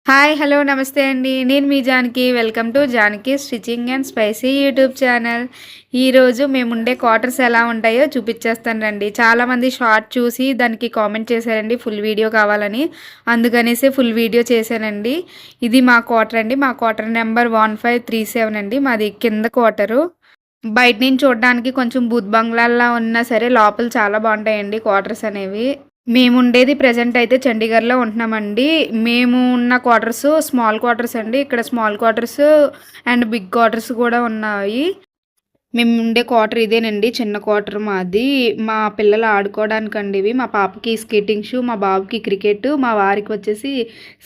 Hi! Hello! నమస్తే అండి. నేను మీ Janaki. Welcome to Janaki stitching and spicy YouTube channel. ఈరోజు మేముండే క్వార్టర్స్ ఎలా ఉంటాయో చూపిచ్చేస్తాను రండి. చాలామంది షార్ట్ చూసి దానికి కామెంట్ చేశారండి ఫుల్ వీడియో కావాలని. అందుకనేసే ఫుల్ వీడియో చేశానండి. ఇది మా క్వార్టర్ అండి. మా క్వార్టర్ నెంబర్ 1537 అండి. మాది కింద క్వార్టరు. బయట నుంచి చూడడానికి కొంచెం భూత్ బంగ్లాల్లా ఉన్నా సరే లోపల చాలా బావుంటాయండి క్వార్టర్స్ అనేవి. మేముండేది ప్రెజెంట్ అయితే చండీగఢ్‌లో ఉంటున్నామండి. మేము ఉన్న క్వార్టర్స్ స్మాల్ క్వార్టర్స్ అండి. ఇక్కడ small quarters and big quarters కూడా ఉన్నాయి. మేముండే క్వార్టర్ ఇదేనండి. చిన్న క్వార్టర్ మాది. మా పిల్లలు ఆడుకోవడానికండి ఇవి. మా పాపకి స్కేటింగ్ షూ, మా బాబుకి క్రికెట్, మా వారికొచ్చేసి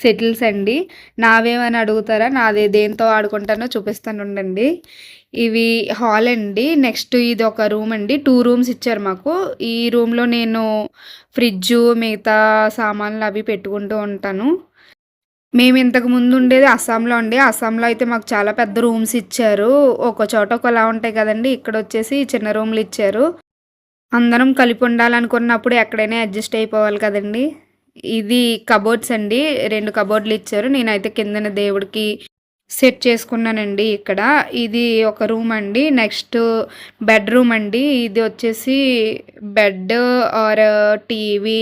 షటిల్స్ అండి. నావేమని అడుగుతారా? నాది దేనితో ఆడుకుంటానో చూపిస్తానుండండి. ఇవి హాల్ అండి. నెక్స్ట్ ఇదొక రూమ్ అండి. 2 రూమ్స్ ఇచ్చారు మాకు. ఈ రూమ్‌లో నేను ఫ్రిడ్జు, మిగతా సామాన్లు అవి పెట్టుకుంటూ ఉంటాను. మేము ఇంతకు ముందు ఉండేది అస్సాంలో అండి. అస్సాంలో అయితే మాకు చాలా పెద్ద రూమ్స్ ఇచ్చారు. ఒక చోట ఒకలా ఉంటాయి కదండీ! ఇక్కడొచ్చేసి చిన్న రూమ్‌లు ఇచ్చారు. అందరం కలిపి ఉండాలనుకున్నప్పుడు ఎక్కడైనా అడ్జస్ట్ అయిపోవాలి కదండీ! ఇది కబోర్డ్స్ అండి. 2 కబోర్డ్‌లు ఇచ్చారు. నేనైతే కిందన దేవుడికి సెట్ చేసుకున్నానండి ఇక్కడ. ఇది ఒక రూమ్ అండి. నెక్స్ట్ బెడ్‌రూమ్ అండి. ఇది వచ్చేసి బెడ్ ఆర్ టీవీ,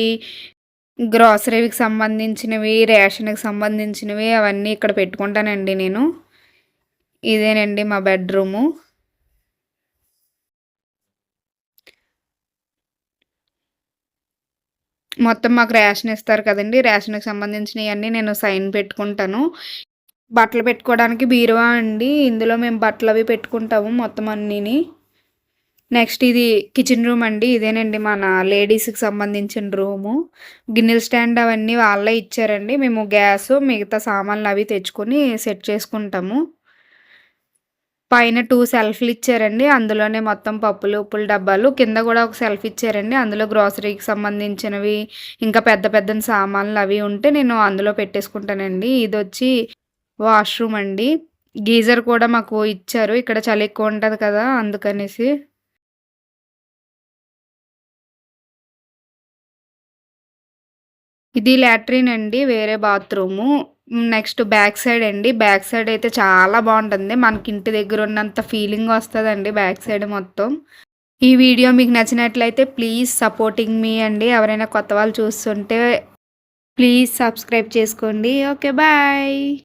గ్రోసరీకి సంబంధించినవి, రేషన్‌కి సంబంధించినవి అవన్నీ ఇక్కడ పెట్టుకుంటానండి నేను. ఇదేనండి మా బెడ్‌రూము. మొత్తం మాకు రేషన్ ఇస్తారు కదండీ! రేషన్‌కి సంబంధించినయన్నీ నేను సైన్ పెట్టుకుంటాను. బట్టలు పెట్టుకోవడానికి బీరువా అండి. ఇందులో మేము బట్టలవి పెట్టుకుంటాము మొత్తం అన్నీని. నెక్స్ట్ ఇది కిచెన్ రూమ్ అండి. ఇదేనండి మన లేడీస్‌కి సంబంధించిన రూము. గిన్నెల స్టాండ్ అవన్నీ వాళ్ళే ఇచ్చారండి. మేము గ్యాసు, మిగతా సామాన్లవి తెచ్చుకొని సెట్ చేసుకుంటాము. పైన 2 సెల్ఫ్‌లు ఇచ్చారండి. అందులోనే మొత్తం పప్పులు, ఉప్పుల డబ్బాలు. కింద గూడా ఒక సెల్ఫ్ ఇచ్చారండి. అందులో గ్రోసరీకి సంబంధించినవి, ఇంకా పెద్ద పెద్ద సామాన్లవి ఉంటే నేను అందులో పెట్టేసుకుంటానండి. ఇదొచ్చి వాష్‌రూమ్ అండి. గీజర్ కూడా మాకు ఇచ్చారు. ఇక్కడ చలి ఎక్కువ ఉంటది కదా! అందుకనేసి. ఇది లాట్రిన్ అండి. వేరే బాత్రూము. నెక్స్ట్ బ్యాక్ సైడ్ అండి. బ్యాక్ సైడ్ అయితే చాలా బావుంటుంది. మనకి ఇంటి దగ్గర ఉన్నంత ఫీలింగ్ వస్తదండి బ్యాక్ సైడ్ మొత్తం. ఈ వీడియో మీకు నచ్చినట్లయితే ప్లీజ్ సపోర్టింగ్ మీ అండి. ఎవరైనా కొత్త వాళ్ళు చూస్తుంటే ప్లీజ్ సబ్స్క్రైబ్ చేసుకోండి. ఓకే. బాయ్.